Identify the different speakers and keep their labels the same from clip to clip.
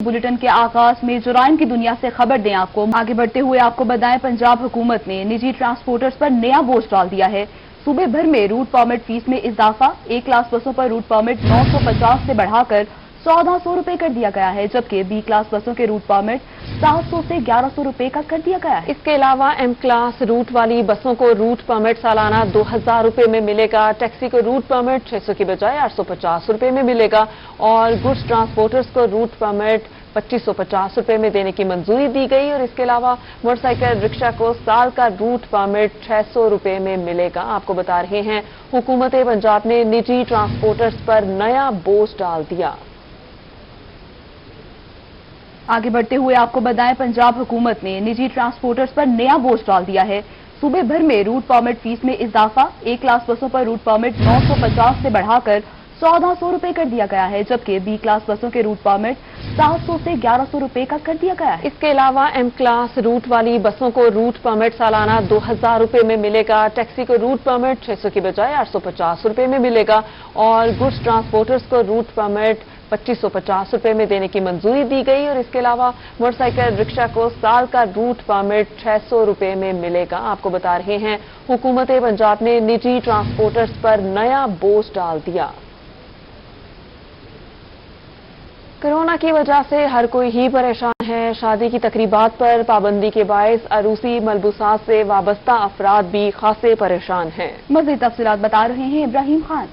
Speaker 1: Bulletin के आगाज में जुराइम की दुनिया से खबर दें आपको। आगे बढ़ते हुए आपको बताएं, पंजाब हुकूमत ने निजी ट्रांसपोर्टर्स पर नया बोझ डाल दिया है। सूबे भर में रूट परमिट फीस में इजाफा, ए क्लास बसों पर रूट परमिट 950 से बढ़ाकर 1400 रुपए कर दिया गया है, जबकि बी क्लास बसों के रूट परमिट 700 से 1100 रुपए का कर दिया गया है।
Speaker 2: इसके अलावा एम क्लास रूट वाली बसों को रूट परमिट सालाना 2000 रुपए में मिलेगा। टैक्सी को रूट परमिट 600 की बजाय 850 रुपए में मिलेगा और गुड्स ट्रांसपोर्टर्स को रूट परमिट 2550 रुपए में देने की मंजूरी दी गई। और इसके अलावा मोटरसाइकिल रिक्शा को साल का रूट परमिट 600 रुपए में मिलेगा। आपको बता रहे हैं, हुकूमत पंजाब ने निजी ट्रांसपोर्टर्स पर नया बोझ डाल दिया।
Speaker 1: आगे बढ़ते हुए आपको बताएं, पंजाब हुकूमत ने निजी ट्रांसपोर्टर्स पर नया बोझ डाल दिया है। सूबे भर में रूट परमिट फीस में इजाफा, ए क्लास बसों पर रूट परमिट 950 से बढ़ाकर 1400 रुपए कर दिया गया है, जबकि बी क्लास बसों के रूट परमिट 700 से 1100 रुपए का कर दिया गया है।
Speaker 2: इसके अलावा एम क्लास रूट वाली बसों को रूट परमिट सालाना 2000 रुपए में मिलेगा। टैक्सी को रूट परमिट 600 की बजाय 850 रुपए में मिलेगा और गुड्स ट्रांसपोर्टर्स को रूट परमिट 2550 रुपए में देने की मंजूरी दी गई। और इसके अलावा मोटरसाइकिल रिक्शा को साल का रूट परमिट 600 रुपए में मिलेगा। आपको बता रहे हैं, हुकूमत पंजाब ने निजी ट्रांसपोर्टर्स पर नया बोझ डाल दिया। कोरोना की वजह से हर कोई ही परेशान है। शादी की तकरीबात पर पाबंदी के बायस अरूसी मलबूसात से वाबस्ता अफराद भी खासे परेशान हैं।
Speaker 1: मज़ीद तफसीलात बता रहे हैं इब्राहिम खान।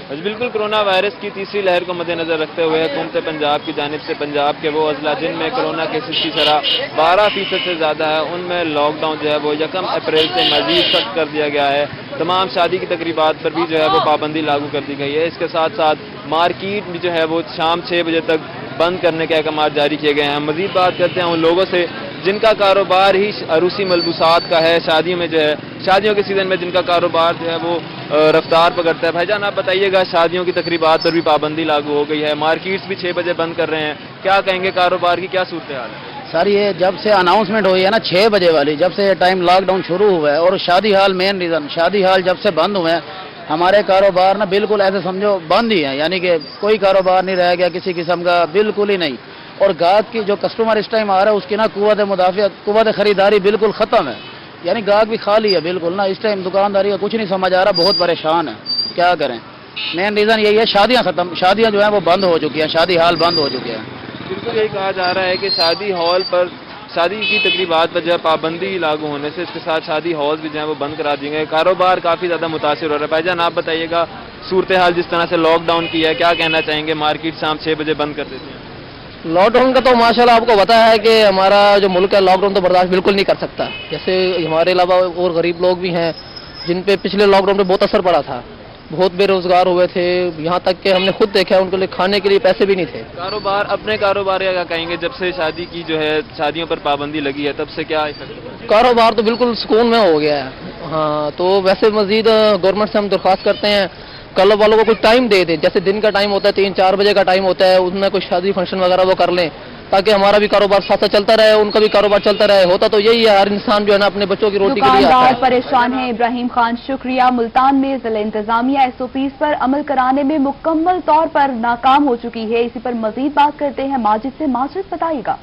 Speaker 3: बिल्कुल, कोरोना वायरस की तीसरी लहर को मद्देनजर रखते हुए हुकूमत पंजाब की जानिब से पंजाब के वो अजला जिनमें कोरोना केसेस की शरह 12% से ज़्यादा है, उनमें लॉकडाउन जो है वो 1 अप्रैल से मजीद सख्त कर दिया गया है। तमाम शादी की तकरीबात पर भी जो है वो पाबंदी लागू कर दी गई है। इसके साथ साथ मार्केट भी जो है वो शाम 6 बजे तक बंद करने के अहकाम जारी किए गए हैं। मजीद बात करते हैं उन लोगों से जिनका कारोबार ही अरूसी मलबूसात का है, शादियों में जो है शादियों के सीजन में जिनका कारोबार जो है वो रफ्तार पकड़ता है। भाईजान, आप बताइएगा, शादियों की तकरीबात पर भी पाबंदी लागू हो गई है, मार्केट्स भी 6 बजे बंद कर रहे हैं, क्या कहेंगे, कारोबार की क्या सूरत हाल है?
Speaker 4: सर, ये जब से अनाउंसमेंट हुई है ना 6 बजे वाली, जब से टाइम लॉकडाउन शुरू हुआ है और शादी हाल मेन रीजन, शादी हाल जब से बंद हुए हैं हमारे कारोबार ना बिल्कुल ऐसे समझो बंद ही है, यानी कि कोई कारोबार नहीं रह गया किसी किस्म का, बिल्कुल ही नहीं। और गाहक की जो कस्टमर इस टाइम आ रहा है उसकी ना कुव्वत मुदाफियत, कुव्वत खरीदारी बिल्कुल खत्म है, यानी गाहक भी खाली है बिल्कुल ना। इस टाइम दुकानदारी का कुछ नहीं समझ आ रहा, बहुत परेशान है, क्या करें। मेन रीजन यही है, शादियां खत्म, शादियां जो है वो बंद हो चुकी हैं, शादी हाल बंद हो चुके हैं।
Speaker 3: बिल्कुल यही कहा जा रहा है कि शादी हॉल पर, शादी की तकरीबात पर जो है पाबंदी लागू होने से इसके साथ शादी हॉल भी जो है वो बंद करा दिए गए, कारोबार काफी ज्यादा मुतासिर हो रहा है। भाईजान, आप बताइएगा, सूरत हाल जिस तरह से लॉकडाउन की है, क्या कहना चाहेंगे? मार्केट शाम 6 बजे बंद कर देते हैं।
Speaker 5: लॉकडाउन का तो माशाल्लाह आपको पता है कि हमारा जो मुल्क है लॉकडाउन तो बर्दाश्त बिल्कुल नहीं कर सकता। जैसे हमारे अलावा और गरीब लोग भी हैं जिन पे पिछले लॉकडाउन पे बहुत असर पड़ा था, बहुत बेरोजगार हुए थे, यहाँ तक कि हमने खुद देखा उनके लिए खाने के लिए पैसे भी नहीं थे।
Speaker 3: कारोबार, अपने कारोबार क्या कहेंगे, जब से शादी की जो है शादियों पर पाबंदी लगी है तब से क्या इफेक्ट?
Speaker 5: कारोबार तो बिल्कुल सुकून में हो गया है। हाँ, तो वैसे मजीद गवर्नमेंट से हम दरख्वास्त करते हैं क्लब वालों को कुछ टाइम दे दें, जैसे दिन का टाइम होता है 3-4 बजे का टाइम होता है, उसमें कुछ शादी फंक्शन वगैरह वो कर लें ताकि हमारा भी कारोबार साथ साथ चलता रहे, उनका भी कारोबार चलता रहे। होता तो यही है, हर इंसान जो है ना अपने बच्चों की रोटी के लिए आता है।
Speaker 1: परेशान है। इब्राहिम खान, शुक्रिया। मुल्तान में जिला इंतजामिया एसओपीज पर अमल कराने में मुकम्मल तौर पर नाकाम हो चुकी है। इसी पर मजीद बात करते हैं माजिद से। माजिद, बताइएगा।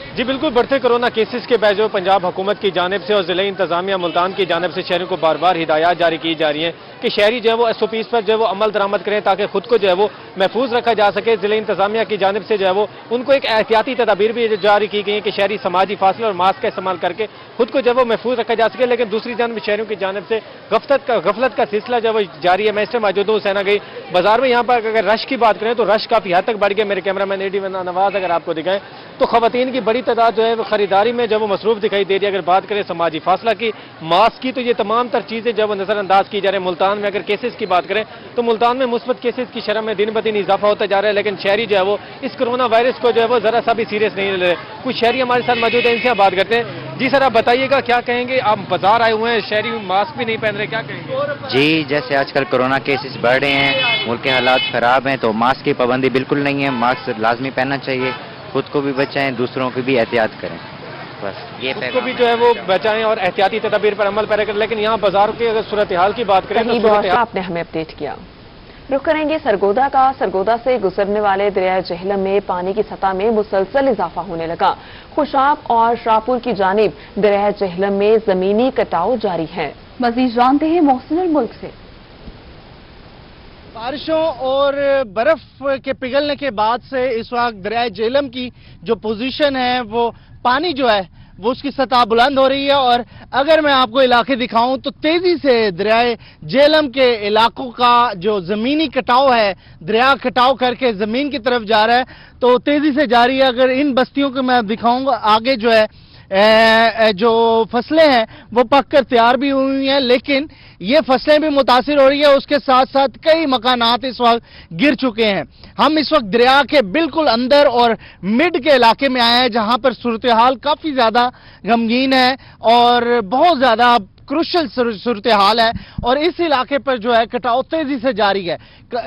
Speaker 6: जी बिल्कुल, बढ़ते कोरोना केसेस के बावजूद पंजाब हुकूमत की जानिब से और जिला इंतजामिया मुल्तान की जानिब से शहरों को बार बार हिदायत जारी की जा रही हैं कि शहरी जो है वो एसओपीज पर जो है वो अमल दरामद करें ताकि खुद को जो है वो महफूज रखा जा सके। जिला इंतजामिया की जानिब से जो है वो उनको एक एहतियाती तदाबीर भी जारी की गई है कि शहरी समाजी फासले और मास्क का इस्तेमाल करके खुद को जो है वो महफूज रखा जा सके। लेकिन दूसरी जानब शहरों की जानिब से गफलत का सिलसिला जो है वो जारी है। मैं इस टाइम मौजूद हूँ हुसैना गई बाजार में। यहाँ पर अगर रश की बात करें तो रश काफी हद तक बढ़ गया। मेरे कैमरा मैन एडी नवाज अगर आपको दिखाएं तो खवातीन की बड़ी तादाद जो है वो खरीदारी में जब वो मसरूफ दिखाई दे रही है। अगर बात करें समाजी फासला की, मास्क की, तो ये तमाम तर चीजें जब नजरअंदाज की जा रही है। मुल्तान में अगर केसेस की बात करें तो मुल्तान में मुस्बत केसेस की शरह में दिन ब दिन इजाफा होता जा रहा है, लेकिन शहरी जो है वो इस कोरोना वायरस को जो है वो जरा सा भी सीरियस नहीं ले रहे। कुछ शहरी हमारे साथ मौजूद है, इनसे बात करते हैं। जी सर, आप बताइएगा, क्या कहेंगे? आप बाजार आए हुए हैं, शहरी मास्क भी नहीं पहन रहे, क्या कहेंगे?
Speaker 7: जी, जैसे आजकल कोरोना केसेस बढ़ रहे हैं, मुल्क के हालात खराब हैं, तो मास्क की पाबंदी बिल्कुल नहीं है। मास्क लाजमी पहनना चाहिए, खुद को भी बचाएं, दूसरों की भी एहतियात करें। बस ये
Speaker 6: खुद को भी जो है वो बचाएं और एहतियाती तदबीर पर अमल करें। लेकिन यहाँ बाजार की अगर सूरत हाल की बात करें तो
Speaker 2: आपने हमें अपडेट किया। रुख करेंगे सरगोदा का। सरगोदा से गुजरने वाले दरिया झेलम में पानी की सतह में मुसलसल इजाफा होने लगा। खुशाब और शाहपुर की जानिब दरिया झेलम में जमीनी कटाव जारी है।
Speaker 1: मजीद जानते हैं मोहसिन मुल्क से।
Speaker 8: बारिशों और बर्फ के पिघलने के बाद से इस वक्त दरिया झेलम की जो पोजीशन है, वो पानी जो है वो उसकी सतह बुलंद हो रही है। और अगर मैं आपको इलाके दिखाऊं तो तेजी से दरिया झेलम के इलाकों का जो जमीनी कटाव है, दरिया कटाव करके जमीन की तरफ जा रहा है, तो तेजी से जारी है। अगर इन बस्तियों को मैं दिखाऊंगा, आगे जो है जो फसलें हैं वो पककर तैयार भी हुई हैं, लेकिन ये फसलें भी मुतासिर हो रही है। उसके साथ साथ कई मकानात इस वक्त गिर चुके हैं। हम इस वक्त दरिया के बिल्कुल अंदर और मिड के इलाके में आए हैं, जहां पर सूरत हाल काफी ज्यादा गमगीन है और बहुत ज्यादा क्रूशल सूरत हाल है। और इस इलाके पर जो है कटाव तेजी से जारी है।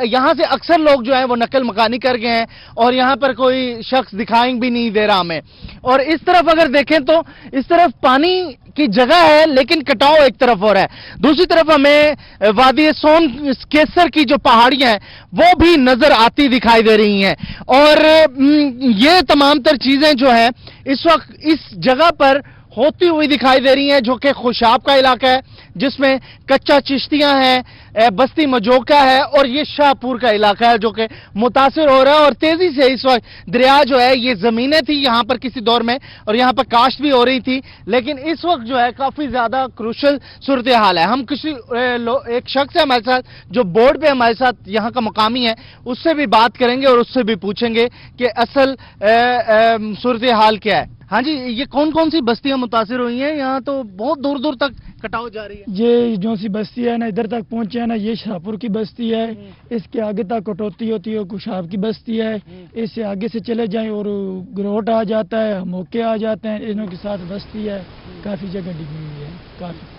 Speaker 8: यहां से अक्सर लोग जो है वो नकल मकानी कर गए हैं और यहां पर कोई शख्स दिखाई भी नहीं दे रहा हमें। और इस तरफ अगर देखें तो इस तरफ पानी की जगह है, लेकिन कटाव एक तरफ हो रहा है। दूसरी तरफ हमें वादी सोन केसर की जो पहाड़ियां हैं वो भी नजर आती दिखाई दे रही हैं। और ये तमाम तर चीजें जो है इस वक्त इस जगह पर होती हुई दिखाई दे रही हैं, जो कि खुशाब का इलाका है, जिसमें कच्चा चिश्तियां हैं, बस्ती मजोका है और ये शाहपुर का इलाका है जो कि मुतासिर हो रहा है। और तेजी से इस वक्त दरिया जो है, ये जमीनें थी यहाँ पर किसी दौर में और यहाँ पर काश्त भी हो रही थी, लेकिन इस वक्त जो है काफी ज्यादा क्रूशल सूरत हाल है। हम किसी एक शख्स है हमारे साथ जो बोर्ड पे हमारे साथ यहाँ का मुकामी है, उससे भी बात करेंगे और उससे भी पूछेंगे कि असल सूरत हाल क्या है। हाँ जी, ये कौन कौन सी बस्तियां मुतासिर हुई हैं? यहाँ तो बहुत दूर दूर तक कटाव जा रही है।
Speaker 9: ये जो सी बस्ती है ना, इधर तक पहुंचे है ना, ये शाहपुर की बस्ती है। इसके आगे तक कटौती होती है, खुशाब की बस्ती है। इससे आगे से चले जाएं और ग्रोट आ जाता है, मौके आ जाते हैं, इन्हों के साथ बस्ती है। काफी जगह डिगी हुई है काफी।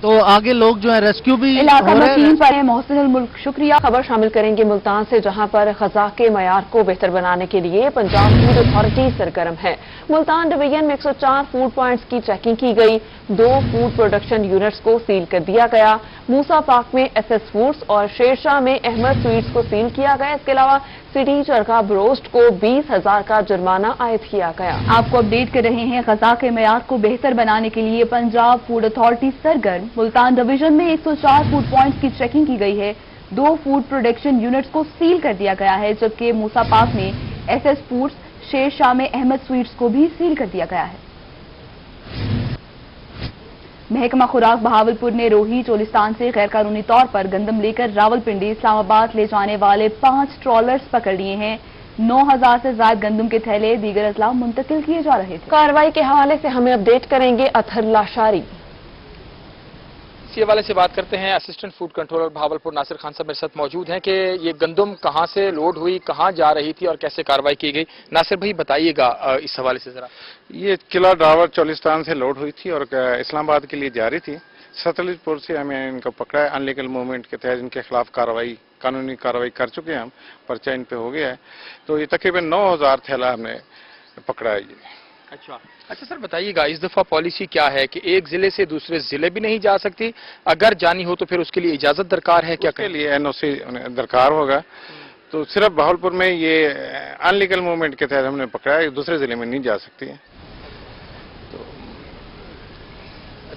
Speaker 8: तो आगे लोग जो है रेस्क्यू भी
Speaker 1: इलाका मकीन पर है। मोहसिन मुल्क शुक्रिया।
Speaker 2: खबर शामिल करेंगे मुल्तान से, जहां पर ग़िज़ा के मयार को बेहतर बनाने के लिए पंजाब फूड अथॉरिटी सरगर्म है। मुल्तान डिवीजन में 104 फूड पॉइंट्स की चेकिंग की गई। 2 फूड प्रोडक्शन यूनिट्स को सील कर दिया गया। मूसा पार्क में एसएस फूड्स और शेरशाह में अहमद स्वीट्स को सील किया गया। इसके अलावा सिटी चरखा ब्रोस्ट को 20,000 का जुर्माना आयद किया गया।
Speaker 1: आपको अपडेट कर रहे हैं। ग़िज़ा के मयार को बेहतर बनाने के लिए पंजाब फूड अथॉरिटी सरगर्म। मुल्तान डिवीजन में 104 फूड पॉइंट्स की चेकिंग की गई है। 2 फूड प्रोडक्शन यूनिट्स को सील कर दिया गया है, जबकि मूसा पार्क में एसएस फूड्स, शेरशाह में अहमद स्वीट्स को भी सील कर दिया गया है। महकमा खुराक बहावलपुर ने रोही चोलिस्तान से गैर कानूनी तौर पर गंदम लेकर रावलपिंडी इस्लामाबाद ले जाने वाले 5 ट्रॉलर्स पकड़ लिए हैं। 9,000 से ज्यादा गंदम के थैले दीगर अजला मुंतकिल किए जा रहे थे।
Speaker 2: कार्रवाई के हवाले से हमें अपडेट करेंगे अथर लाशारी।
Speaker 10: इसी हवाले से बात करते हैं। Assistant food controller Bahawalpur Nasir Khan साहब मेरे साथ मौजूद हैं कि ये गंदम कहां से लोड हुई, कहां जा रही थी और कैसे कार्रवाई की गई। नासिर भाई बताइएगा इस हवाले से जरा।
Speaker 11: ये किला ड्रावर चोलिस्तान से लोड हुई थी और इस्लामाबाद के लिए जा रही थी। सतलुजपुर से हमें इनको पकड़ा है। अनलीगल मूवमेंट के तहत इनके खिलाफ कानूनी कार्रवाई कर चुके हैं हम। पर्चा इन पे हो गया है। तो ये तकरीबन 9,000 थैला हमने पकड़ा है।
Speaker 10: अच्छा सर बताइएगा, इस दफा पॉलिसी क्या है कि एक जिले से दूसरे जिले भी नहीं जा सकती, अगर जानी हो तो फिर उसके लिए इजाजत दरकार है? क्या
Speaker 11: उसके लिए एनओसी दरकार होगा। तो सिर्फ बहावलपुर में ये अनलीगल मूवमेंट के तहत हमने पकड़ा है, दूसरे जिले में नहीं जा सकती है।
Speaker 10: तो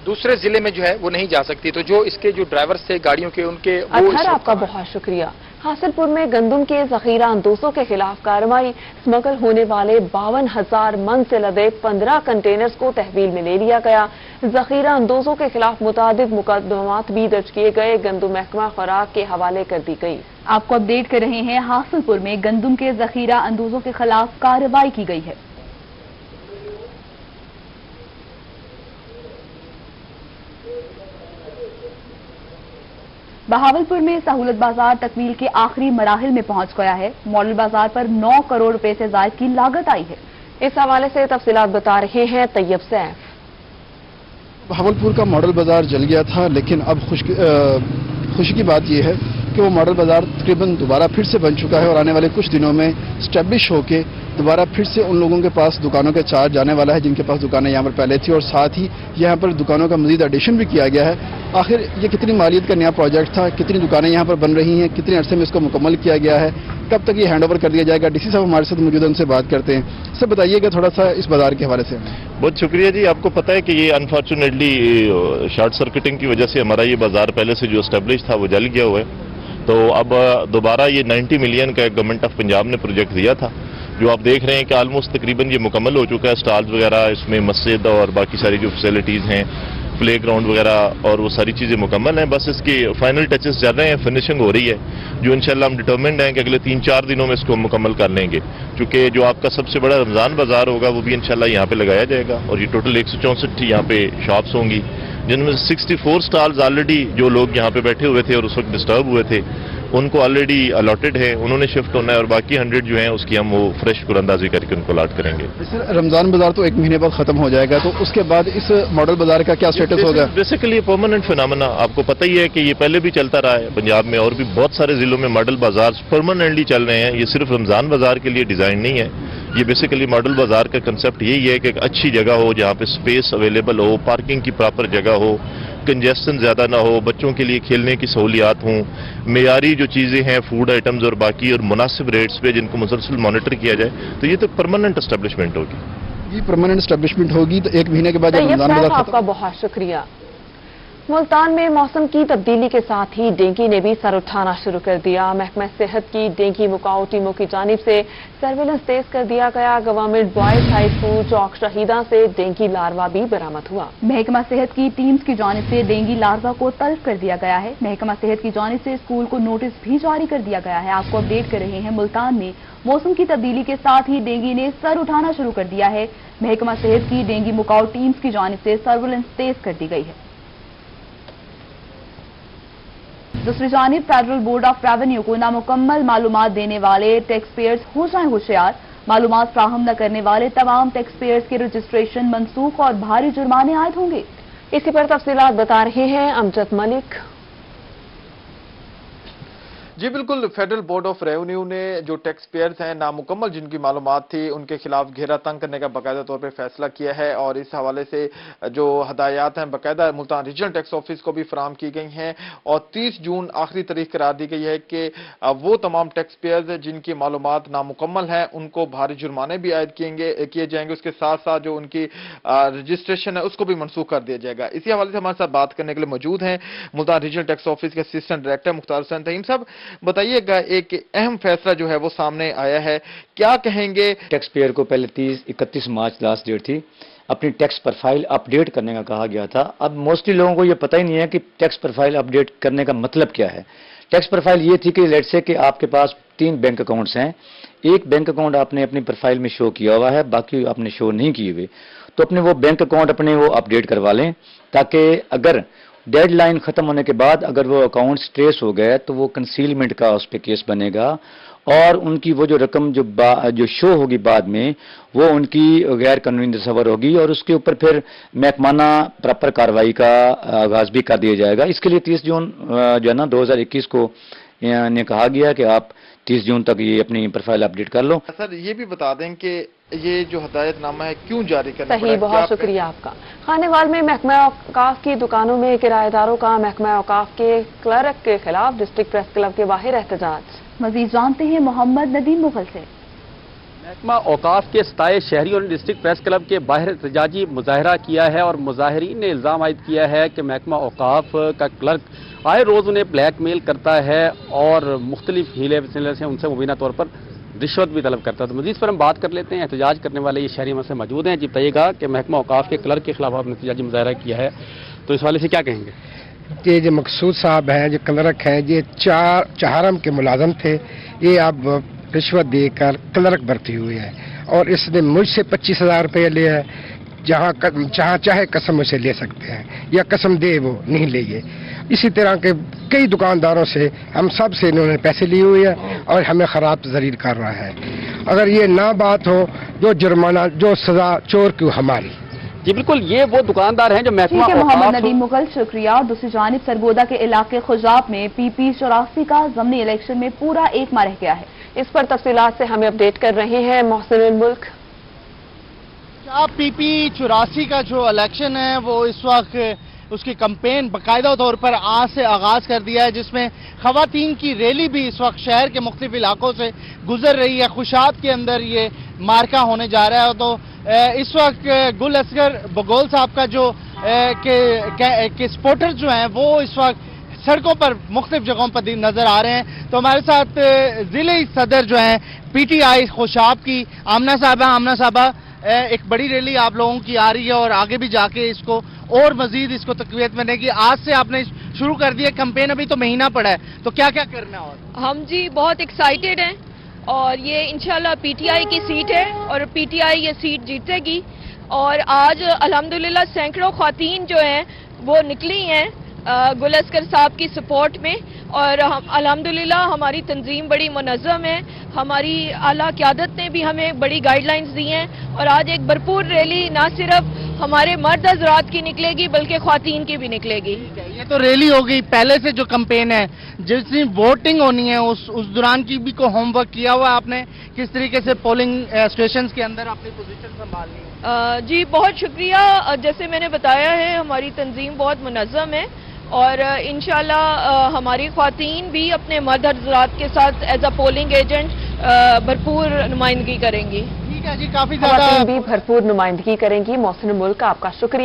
Speaker 10: दूसरे जिले में जो है वो नहीं जा सकती। तो जो इसके जो ड्राइवर्स थे गाड़ियों के, उनके
Speaker 2: अथर आपका बहुत शुक्रिया। हासिलपुर में गंदम के जखीरा अंदोजों के खिलाफ कार्रवाई। स्मगल होने वाले 52,000 मन से लदे 15 कंटेनर्स को तहवील में ले लिया गया। जखीरा अंदोजों के खिलाफ मुतादिद मुकदमात भी दर्ज किए गए। गंदम महकमा खुराक के हवाले कर दी गई।
Speaker 1: आपको अपडेट कर रहे हैं। हासिलपुर में गंदम के जखीरा अंदोजों के खिलाफ कार्रवाई की गई है। बहावलपुर में सहूलत बाजार तकमील के आखिरी मराहिल में पहुंच गया है। मॉडल बाजार पर 9 करोड़ रुपए से ज्यादा की लागत आई है।
Speaker 2: इस हवाले से तफसीलात बता रहे हैं तैयब सैफ।
Speaker 12: बहावलपुर का मॉडल बाजार जल गया था, लेकिन अब खुशी की बात यह है कि वो मॉडल बाजार तकरीबन दोबारा फिर से बन चुका है और आने वाले कुछ दिनों में स्टैब्लिश होके दोबारा फिर से उन लोगों के पास दुकानों के चार्ज जाने वाला है जिनके पास दुकानें यहाँ पर पहले थी, और साथ ही यहाँ पर दुकानों का मजीद एडिशन भी किया गया है। आखिर ये कितनी मालियत का नया प्रोजेक्ट था, कितनी दुकानें यहाँ पर बन रही हैं, कितने अरसे में इसको मुकम्मल किया गया है, कब तक ये हैंड ओवर कर दिया जाएगा? डीसी साहब हमारे साथ मौजूद हैं, उनसे बात करते हैं। सर बताइएगा थोड़ा सा इस बाजार के हवाले से।
Speaker 13: बहुत शुक्रिया जी। आपको पता है कि ये अनफॉर्चुनेटली शॉर्ट सर्किटिंग की वजह से हमारा ये बाजार पहले से जो एस्टेब्लिश था वो जल गया हुआ है। तो अब दोबारा ये 90 मिलियन का गवर्नमेंट ऑफ पंजाब ने प्रोजेक्ट दिया था, जो आप देख रहे हैं कि ऑलमोस्ट तकरीबन ये मुकम्मल हो चुका है। स्टॉल्स वगैरह, इसमें मस्जिद और बाकी सारी जो फैसिलिटीज़ हैं, प्ले ग्राउंड वगैरह और वो सारी चीज़ें मुकम्मल हैं। बस इसकी फाइनल टचेस चल रहे हैं, फिनिशिंग हो रही है, जो इंशाल्लाह हम डिटरमिन्ड हैं कि अगले 3-4 दिनों में इसको मुकम्मल कर लेंगे। क्योंकि जो आपका सबसे बड़ा रमज़ान बाजार होगा वो भी इंशाल्लाह यहाँ पे लगाया जाएगा, और ये टोटल 164 यहाँ पे शॉप्स होंगी, जिनमें 64 स्टॉल्स ऑलरेडी जो लोग यहाँ पे बैठे हुए थे और उस वक्त डिस्टर्ब हुए थे उनको ऑलरेडी अलॉटेड है, उन्होंने शिफ्ट होना है, और बाकी 100 जो हैं उसकी हम वो फ्रेश कुरंदाजी करके उनको अलॉट करेंगे।
Speaker 12: सर रमजान बाजार तो 1 महीने बाद खत्म हो जाएगा, तो उसके बाद इस मॉडल बाजार का क्या स्टेटस होगा?
Speaker 13: बेसिकली परमानेंट फिनोमेना, आपको पता ही है कि ये पहले भी चलता रहा है पंजाब में, और भी बहुत सारे जिलों में मॉडल बाजार परमानेंटली चल रहे हैं। ये सिर्फ रमजान बाजार के लिए डिजाइन नहीं है, ये बेसिकली मॉडल बाजार का कंसेप्ट यही है कि एक अच्छी जगह हो जहाँ पे स्पेस अवेलेबल हो, पार्किंग की प्रॉपर जगह हो, कंजेस्शन ज़्यादा ना हो, बच्चों के लिए खेलने की सहूलियात हों, मेयारी जो चीज़ें हैं फूड आइटम्स और बाकी, और मुनासिब रेट्स पे जिनको मुसलसल मॉनिटर किया जाए, तो ये तो परमानेंट एस्टेब्लिशमेंट होगी।
Speaker 12: ये परमानेंट एस्टेब्लिशमेंट होगी तो 1 महीने के बाद
Speaker 2: तैयब साहब आपका बहुत शुक्रिया। मुल्तान में मौसम की तब्दीली के साथ ही डेंगू ने भी सर उठाना शुरू कर दिया। महकमा सेहत की डेंगू मुकाऊ टीमों की जानिब से सर्विलेंस तेज कर दिया गया। गवर्नमेंट बॉयज हाई स्कूल चौक शहीदा से डेंगू लार्वा भी बरामद हुआ।
Speaker 1: महकमा सेहत की टीम्स की जानिब से डेंगू लार्वा को तल्फ कर दिया गया है। महकमा सेहत की जानिब से स्कूल को नोटिस भी जारी कर दिया गया है। आपको अपडेट कर रहे हैं, मुल्तान में मौसम की तब्दीली के साथ ही डेंगू ने सर उठाना शुरू कर दिया है। महकमा सेहत की डेंगू मुकाऊ टीम्स की जानिब से सर्विलेंस तेज कर दी गई है। दूसरी जानिब फेडरल बोर्ड ऑफ रेवेन्यू को नामुकम्मल मालूमात देने वाले टैक्स पेयर्स हो जाएं होशियार। मालूमात फ्राहम न करने वाले तमाम टैक्स पेयर्स के रजिस्ट्रेशन मनसूख और भारी जुर्माने आयद होंगे।
Speaker 2: इसी पर तफसीलात बता रहे हैं अमजद मलिक।
Speaker 10: जी बिल्कुल, फेडरल बोर्ड ऑफ रेवेन्यू ने जो टैक्स पेयर्स हैं नामुकम्मल जिनकी मालूमात थी उनके खिलाफ घेरा तंग करने का बाकायदा तौर पर फैसला किया है, और इस हवाले से जो हदायत हैं बाकायदा मुल्तान रीजनल टैक्स ऑफिस को भी फराहम की गई हैं, और 30 जून आखिरी तारीख करार दी गई है कि वो तमाम टैक्स पेयर्स जिनकी मालूमात नामुकम्मल हैं उनको भारी जुर्माने भी आयद किए जाएंगे। उसके साथ साथ जो उनकी रजिस्ट्रेशन है उसको भी मनसूख कर दिया जाएगा। इसी हवाले से हमारे साथ बात करने के लिए मौजूद हैं मुल्तान रीजनल टैक्स ऑफिस के असिस्टेंट डायरेक्टर मुख्तार हुसैन तहीम साहब। बताइएगा, एक अहम फैसला जो है वो सामने आया है, क्या कहेंगे?
Speaker 14: टैक्स पेयर को पहले 31 मार्च लास्ट डेट थी, अपनी टैक्स प्रोफाइल अपडेट करने का कहा गया था। अब मोस्टली लोगों को ये पता ही नहीं है कि टैक्स प्रोफाइल अपडेट करने का मतलब क्या है। टैक्स प्रोफाइल ये थी कि लेट्स से कि आपके पास 3 बैंक अकाउंट्स हैं, एक बैंक अकाउंट आपने अपनी प्रोफाइल में शो किया हुआ है, बाकी आपने शो नहीं किए हुए, तो अपने वो बैंक अकाउंट अपने वो अपडेट करवा लें, ताकि अगर डेडलाइन खत्म होने के बाद अगर वो अकाउंट्स ट्रेस हो गए तो वो कंसीलमेंट का उस पर केस बनेगा, और उनकी वो जो रकम जो शो होगी बाद में वो उनकी गैर कानूनी तस्वर होगी, और उसके ऊपर फिर महकमाना प्रॉपर कार्रवाई का आगाज भी कर दिया जाएगा। इसके लिए 30 जून जो है ना 2021 को ने कहा गया कि आप 30 जून तक ये अपनी प्रोफाइल अपडेट कर लो।
Speaker 10: सर ये भी बता दें कि ये जो हदायतनामा है क्यों जारी करना
Speaker 2: सही, बहुत शुक्रिया आपका। खानेवाल में महकमा औकाफ की दुकानों में किराएदारों का महकमा औकाफ के क्लर्क के खिलाफ डिस्ट्रिक्ट प्रेस क्लब के बाहर एहतजाज।
Speaker 1: मजीद जानते हैं मोहम्मद नदीम मुगल से।
Speaker 15: महकमा औकाफ के 27 शहरियों ने डिस्ट्रिक्ट प्रेस क्लब के बाहर एहतजाजी मुजाहरा किया है, और मुजाहरीन ने इल्ज़ाम आयद किया है कि महकमा औकाफ का क्लर्क आए रोज़ उन्हें ब्लैकमेल करता है और मुख्तलिफ हीले वसीले से उनसे मुबीना तौर पर रिश्वत भी तलब करता है। तो मजीद पर हम बात कर लेते हैं, एहतजाज करने वाले ये शहरी हमसे मौजूद हैं। जी बताइएगा कि महकमा औकाफ के क्लर्क के खिलाफ आपने एहतजाजी मुजाहरा किया है, तो इस वाले से क्या कहेंगे?
Speaker 16: ये जो मकसूद साहब हैं, जो क्लर्क हैं, ये चाहरम के मुलाजम थे, ये अब रिश्वत देकर क्लर्क भर्ती हुए हैं, और इसने मुझसे 25,000 रुपये लिए हैं। जहाँ चाहे कसम उसे ले सकते हैं, या कसम दे वो नहीं लेंगे। इसी तरह के कई दुकानदारों से हम सब से इन्होंने पैसे लिए हुए हैं, और हमें खराब जरीर कर रहा है। अगर ये ना बात हो, जो जुर्माना जो सजा चोर की हमारी।
Speaker 15: जी बिल्कुल, ये वो दुकानदार हैं जो महकमा
Speaker 1: मोहम्मद नदीम मुगल शुक्रिया। दूसरी जानिब सरगोदा के इलाके खुजाब में PP 84 का ज़मनी इलेक्शन में पूरा 1 माह रह गया है।
Speaker 2: इस पर तफसीलात से हमें अपडेट कर रहे हैं मोहसिन मुल्क।
Speaker 8: PP 84 का जो इलेक्शन है वो इस वक्त उसकी कैंपेन बाकायदा तौर पर आज से आगाज कर दिया है, जिसमें खवातीन की रैली भी इस वक्त शहर के मुख्तलिफ इलाकों से गुजर रही है। खुशाब के अंदर ये मार्का होने जा रहा है। तो इस वक्त गुल असगर बगोल साहब का जो के सपोर्टर जो हैं वो इस वक्त सड़कों पर मुख्तलिफ जगहों पर नजर आ रहे हैं। तो हमारे साथ जिले सदर जो हैं PTI खुशाब की आमना साहबा, एक बड़ी रैली आप लोगों की आ रही है और आगे भी जाके इसको और मजीद इसको तकवीत मिलेगी। आज से आपने शुरू कर दिया कैंपेन, अभी तो महीना पड़ा है, तो क्या क्या करना है? और
Speaker 17: हम जी बहुत एक्साइटेड हैं और ये इंशाल्लाह PTI की सीट है और PTI ये सीट जीतेगी। और आज अल्हम्दुलिल्लाह सैकड़ों ख्वातीन जो हैं वो निकली हैं गुल असगर साहब की सपोर्ट में और हम अल्हम्दुलिल्लाह हमारी तंजीम बड़ी मुनज़्ज़म है। हमारी आला क़यादत ने भी हमें बड़ी गाइडलाइंस दी हैं और आज एक भरपूर रैली ना सिर्फ हमारे मर्द हज़रात की निकलेगी बल्कि ख्वातीन की भी निकलेगी।
Speaker 8: ये तो रैली हो गई, पहले से जो कैंपेन है, जिस दिन वोटिंग होनी है उस दौरान की भी को होमवर्क किया हुआ है आपने? किस तरीके से पोलिंग स्टेशन के अंदर अपनी पोजीशन संभालनी है?
Speaker 17: जी बहुत शुक्रिया। जैसे मैंने बताया है हमारी तंजीम बहुत मुनज़्ज़म है और इंशाल्लाह हमारी ख्वातीन भी अपने मर्द हज़रात के साथ एज अ पोलिंग एजेंट भरपूर नुमाइंदगी करेंगी।
Speaker 8: ठीक है जी, काफी ज्यादा
Speaker 2: ख्वातीन भी भरपूर नुमाइंदगी करेंगी। मोहसिन मुल्क का आपका शुक्रिया।